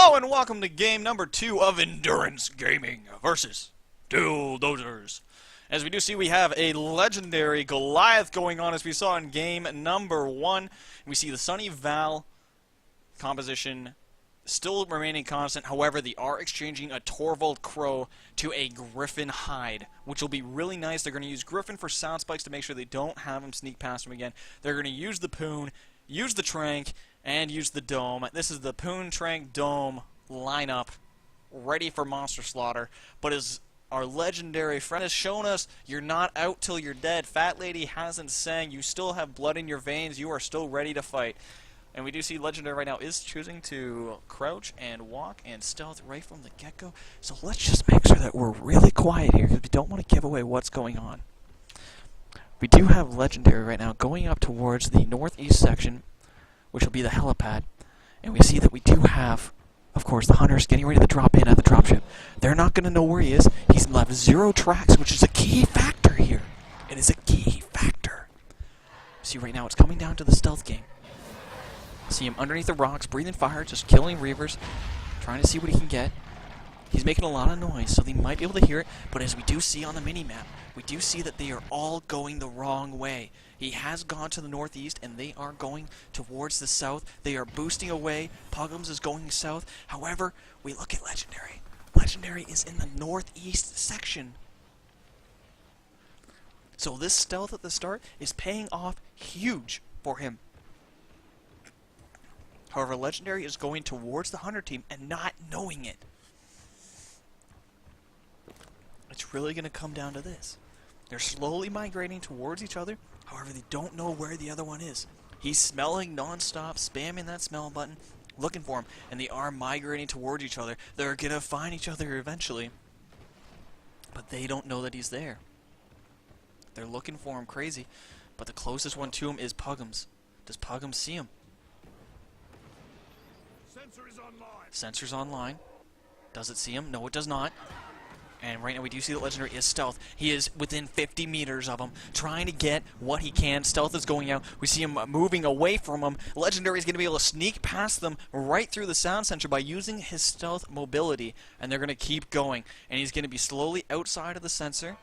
Hello and welcome to game number 2 of nDurance Gaming versus Dill Dozers. As we do see, we have a legendary Goliath going on as we saw in game number 1. We see the Sunny Val composition still remaining constant. However, they are exchanging a Torvald Crow to a Griffin Hide, which will be really nice. They're going to use Griffin for sound spikes to make sure they don't have him sneak past him again. They're going to use the Poon, use the Trank, and use the Dome. This is the Poon, Trank, Dome lineup ready for monster slaughter. But as our legendary friend has shown us, you're not out till you're dead. Fat Lady hasn't sang. You still have blood in your veins. You are still ready to fight. And we do see Legendary right now is choosing to crouch and walk and stealth right from the get-go. So let's just make sure that we're really quiet here because we don't want to give away what's going on. We do have Legendary right now going up towards the northeast section, which will be the helipad. And we see that we do have, of course, the hunters getting ready to drop in at the dropship. They're not going to know where he is. He's left 0 tracks, which is a key factor here. It is a key factor. See, right now it's coming down to the stealth game. See him underneath the rocks, breathing fire, just killing Reavers, trying to see what he can get. He's making a lot of noise, so they might be able to hear it, but as we do see on the mini-map, we do see that they are all going the wrong way. He has gone to the northeast, and they are going towards the south. They are boosting away. Puggums is going south. However, we look at Legendary. Legendary is in the northeast section. So this stealth at the start is paying off huge for him. However, Legendary is going towards the Hunter team and not knowing it. It's really going to come down to this. They're slowly migrating towards each other. However, they don't know where the other one is. He's smelling non-stop, spamming that smell button, looking for him. And they are migrating towards each other. They're going to find each other eventually. But they don't know that he's there. They're looking for him crazy. But the closest one to him is Puggums. Does Puggums see him? Sensor's online. Does it see him? No, it does not. And right now we do see that Legendary is stealth. He is within 50 meters of him, trying to get what he can. Stealth is going out. We see him moving away from him. Legendary is going to be able to sneak past them right through the sound sensor by using his stealth mobility. And they're going to keep going. And he's going to be slowly outside of the sensor.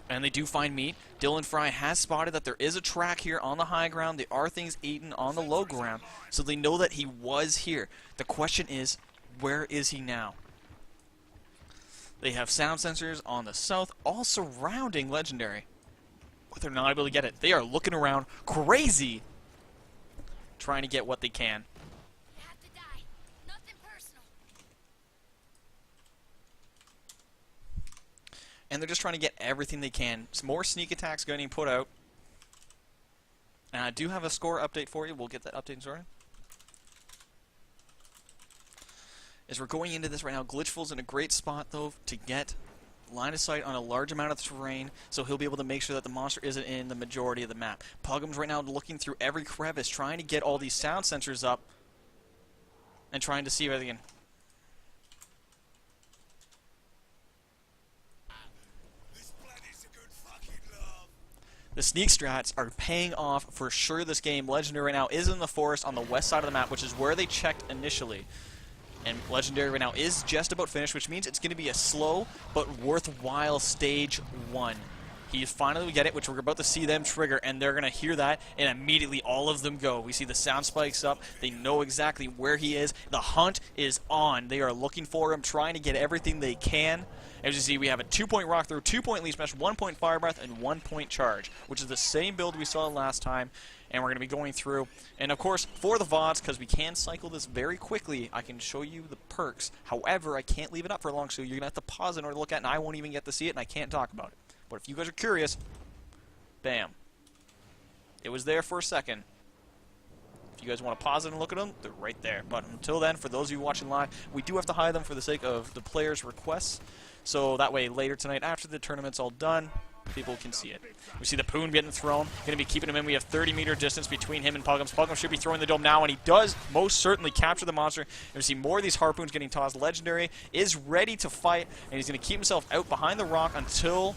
And they do find meat. Dylan Fry has spotted that there is a track here on the high ground. There are things eaten on the low ground. So they know that he was here. The question is, where is he now? They have sound sensors on the south, all surrounding Legendary. But they're not able to get it. They are looking around crazy, trying to get what they can. And they're just trying to get everything they can. Some more sneak attacks getting put out. And I do have a score update for you. We'll get that update started. As we're going into this right now, Glitchful's in a great spot, though, to get line of sight on a large amount of the terrain, so he'll be able to make sure that the monster isn't in the majority of the map. Puggum's right now looking through every crevice, trying to get all these sound sensors up, and trying to see everything. The sneak strats are paying off for sure this game. Legendary right now is in the forest on the west side of the map, which is where they checked initially. And Legendary right now is just about finished, which means it's going to be a slow but worthwhile stage 1. He finally get it, which we're about to see them trigger, and they're going to hear that, and immediately all of them go. We see the sound spikes up. They know exactly where he is. The hunt is on. They are looking for him, trying to get everything they can. As you see, we have a 2-point rock throw, 2-point leaf smash, 1-point fire breath, and 1-point charge, which is the same build we saw last time. And we're going to be going through. And of course, for the VODs, because we can cycle this very quickly, I can show you the perks. However, I can't leave it up for long, so you're going to have to pause in order to look at it, and I won't even get to see it, and I can't talk about it. But if you guys are curious, bam. It was there for a second. If you guys want to pause it and look at them, they're right there. But until then, for those of you watching live, we do have to hide them for the sake of the players' requests. So that way, later tonight, after the tournament's all done, people can see it. We see the Poon getting thrown. Going to be keeping him in. We have 30-meter distance between him and Puggums. Puggums should be throwing the dome now, and he does most certainly capture the monster. And we see more of these harpoons getting tossed. Legendary is ready to fight, and he's going to keep himself out behind the rock until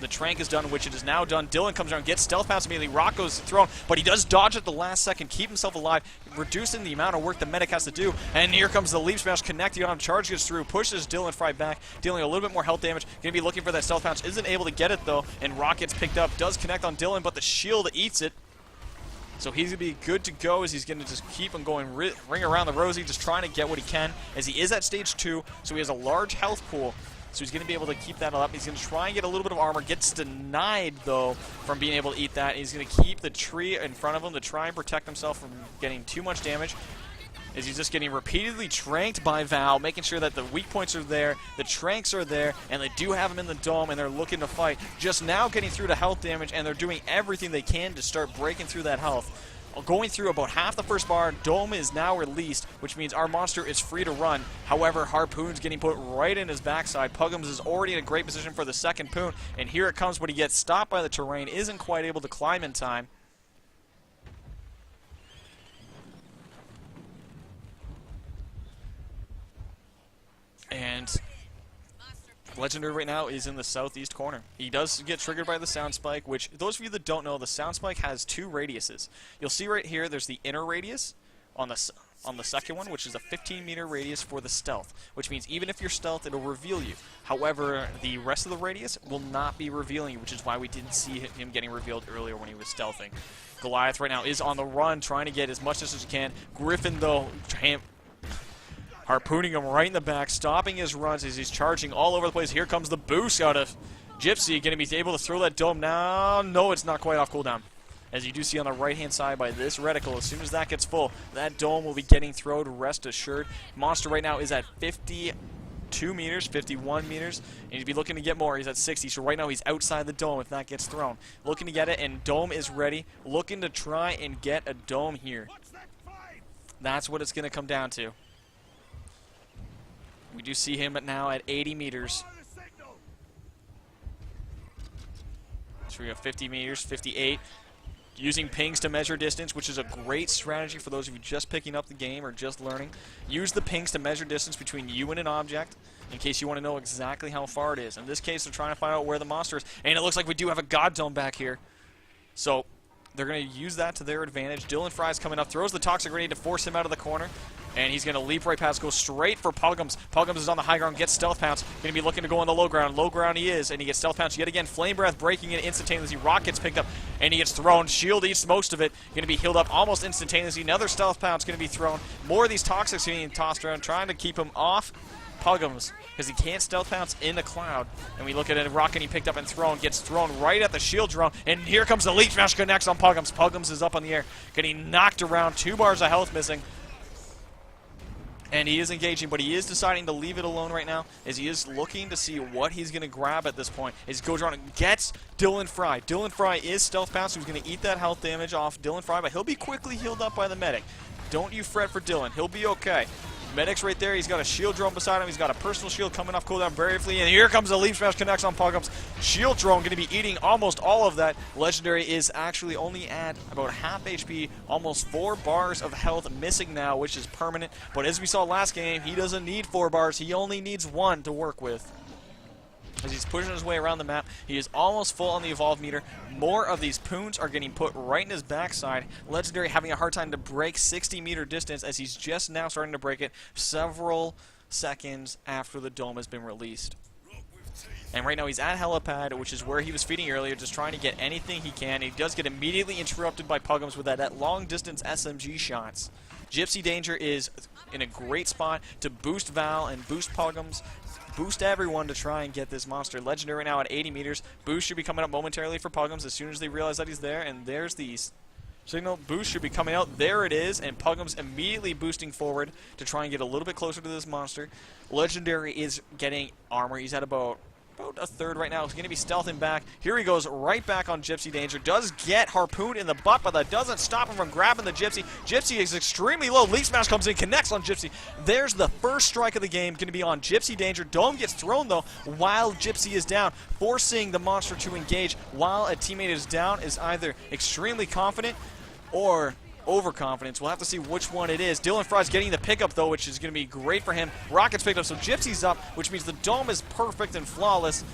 The Trank is done, which it is now done. Dylan comes around, gets stealth pounce immediately. Rocco's thrown, but he does dodge at the last second, keep himself alive, reducing the amount of work the medic has to do. And here comes the leap smash connecting on him. Charge gets through, pushes Dylan Fry back, dealing a little bit more health damage. Going to be looking for that stealth pounce. Isn't able to get it, though, and Rock gets picked up. Does connect on Dylan, but the shield eats it. So he's going to be good to go as he's going to just keep on going ring around the rosy, just trying to get what he can, as he is at stage 2, so he has a large health pool. So he's going to be able to keep that up. He's going to try and get a little bit of armor. Gets denied, though, from being able to eat that. He's going to keep the tree in front of him to try and protect himself from getting too much damage. As he's just getting repeatedly tranked by Val, making sure that the weak points are there, the tranks are there, and they do have him in the dome, and they're looking to fight. Just now getting through to health damage, and they're doing everything they can to start breaking through that health. Going through about half the first bar, Dome is now released, which means our monster is free to run. However, Harpoon's getting put right in his backside. Puggums is already in a great position for the second Poon, and here it comes, but he gets stopped by the terrain, isn't quite able to climb in time. And Legendary right now is in the southeast corner. He does get triggered by the sound spike, which, those of you that don't know, the sound spike has 2 radiuses. You'll see right here there's the inner radius on the second one, which is a 15-meter radius for the stealth, which means even if you're stealth, it'll reveal you. However, the rest of the radius will not be revealing you, which is why we didn't see him getting revealed earlier when he was stealthing. Goliath right now is on the run, trying to get as much as he can. Griffin, though, harpooning him right in the back, stopping his runs as he's charging all over the place. Here comes the boost out of Gypsy, going to be able to throw that dome now. No, it's not quite off cooldown. As you do see on the right-hand side by this reticle, as soon as that gets full, that dome will be getting thrown, rest assured. Monster right now is at 52 meters, 51 meters, and he'd be looking to get more. He's at 60, so right now he's outside the dome if that gets thrown. Looking to get it, and dome is ready. Looking to try and get a dome here. That's what it's going to come down to. We do see him now at 80 meters. So we have 50 meters, 58. Using pings to measure distance, which is a great strategy for those of you just picking up the game or just learning. Use the pings to measure distance between you and an object in case you want to know exactly how far it is. In this case, they're trying to find out where the monster is. And it looks like we do have a God Dome back here. So they're going to use that to their advantage. Dylan Fry's coming up, throws the Toxic Grenade to force him out of the corner. And he's going to leap right past, go straight for Puggums. Puggums is on the high ground, gets Stealth Pounce. Going to be looking to go on the low ground. Low ground he is, and he gets Stealth Pounce yet again. Flame Breath breaking it instantaneously. Rock gets picked up, and he gets thrown. Shield eats most of it. Going to be healed up almost instantaneously. Another Stealth Pounce going to be thrown. More of these Toxics being tossed around, trying to keep him off Puggums, because he can't Stealth Pounce in the cloud. And we look at it, Rock getting picked up and thrown, gets thrown right at the shield drone, and here comes the Leech Smash connects on Puggums. Puggums is up on the air, getting knocked around, 2 bars of health missing. And he is engaging, but he is deciding to leave it alone right now, as he is looking to see what he's going to grab at this point. As he goes around and gets Dylan Fry. Dylan Fry is Stealth Pounce, who's going to eat that health damage off Dylan Fry, but he'll be quickly healed up by the medic. Don't you fret for Dylan. He'll be okay. Medic's right there. He's got a shield drone beside him. He's got a personal shield coming off cooldown briefly. And here comes the Leap Smash connects on Puggums. Shield drone going to be eating almost all of that. Legendary is actually only at about half HP. Almost 4 bars of health missing now, which is permanent. But as we saw last game, he doesn't need 4 bars. He only needs 1 to work with. As he's pushing his way around the map, he is almost full on the evolve meter. More of these poons are getting put right in his backside. Legendary having a hard time to break 60-meter distance, as he's just now starting to break it several seconds after the dome has been released. And right now he's at Helipad, which is where he was feeding earlier, just trying to get anything he can. He does get immediately interrupted by Puggums with that long-distance SMG shots. Gypsy Danger is in a great spot to boost Val and boost Puggums, boost everyone to try and get this monster. Legendary now at 80 meters. Boost should be coming up momentarily for Puggums as soon as they realize that he's there. And there's the signal. Boost should be coming out. There it is. And Puggums immediately boosting forward to try and get a little bit closer to this monster. Legendary is getting armor. He's at about a third right now. He's going to be stealthing back. Here he goes right back on Gypsy Danger. Does get harpooned in the butt, but that doesn't stop him from grabbing the Gypsy. Gypsy is extremely low. Leaf Smash comes in, connects on Gypsy. There's the first strike of the game. Going to be on Gypsy Danger. Dome gets thrown, though, while Gypsy is down, forcing the monster to engage while a teammate is down is either extremely confident or overconfidence. We'll have to see which one it is. Dylan Fry's getting the pickup, though, which is going to be great for him. Rocket's picked up, so Gypsy's up, which means the dome is perfect and flawless.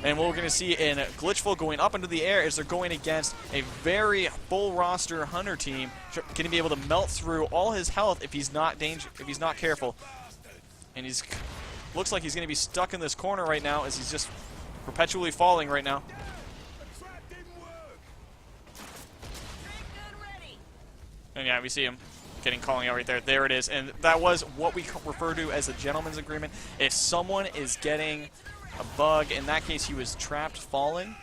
And what we're going to see in Glitchful going up into the air is they're going against a very full roster Hunter team, going to be able to melt through all his health if he's not careful. And looks like he's going to be stuck in this corner right now as he's just perpetually falling right now. And yeah, we see him calling out right there. There it is. And that was what we refer to as a gentleman's agreement. If someone is getting a bug, in that case he was trapped falling,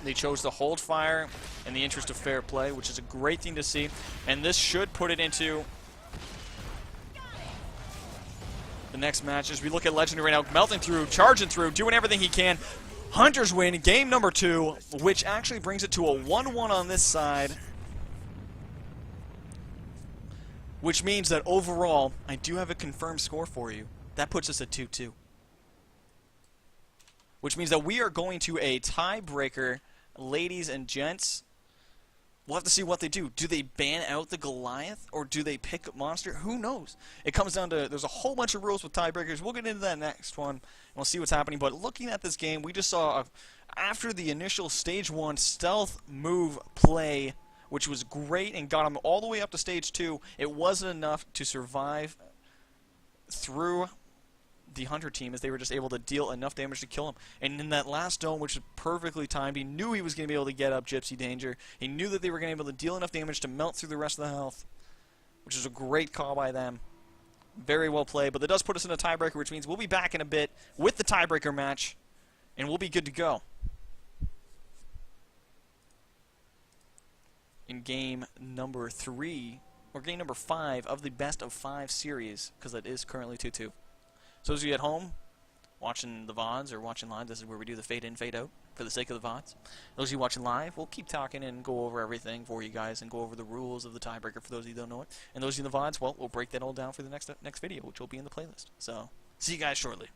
they chose to hold fire in the interest of fair play, which is a great thing to see. And this should put it into the next match as we look at Legendary right now, melting through, charging through, doing everything he can. Hunters win game number 2, which actually brings it to a 1-1 on this side. Which means that overall, I do have a confirmed score for you. That puts us at 2-2. Which means that we are going to a tiebreaker, ladies and gents. We'll have to see what they do. Do they ban out the Goliath, or do they pick a monster? Who knows? It comes down to, there's a whole bunch of rules with tiebreakers. We'll get into that next one, and we'll see what's happening. But looking at this game, we just saw, after the initial Stage 1 stealth move play, which was great and got him all the way up to Stage 2, it wasn't enough to survive through the Hunter team, as they were just able to deal enough damage to kill him. And in that last dome, which was perfectly timed, he knew he was going to be able to get up Gypsy Danger. He knew that they were going to be able to deal enough damage to melt through the rest of the health, which is a great call by them. Very well played, but that does put us in a tiebreaker, which means we'll be back in a bit with the tiebreaker match, and we'll be good to go in game number 3, or game number 5 of the best of 5 series, because that is currently 2-2. So those of you at home watching the VODs or watching live, this is where we do the fade in, fade out for the sake of the VODs. Those of you watching live, we'll keep talking and go over everything for you guys and go over the rules of the tiebreaker for those of you who don't know it. And those of you in the VODs, well, we'll break that all down for the next video, which will be in the playlist. So, see you guys shortly.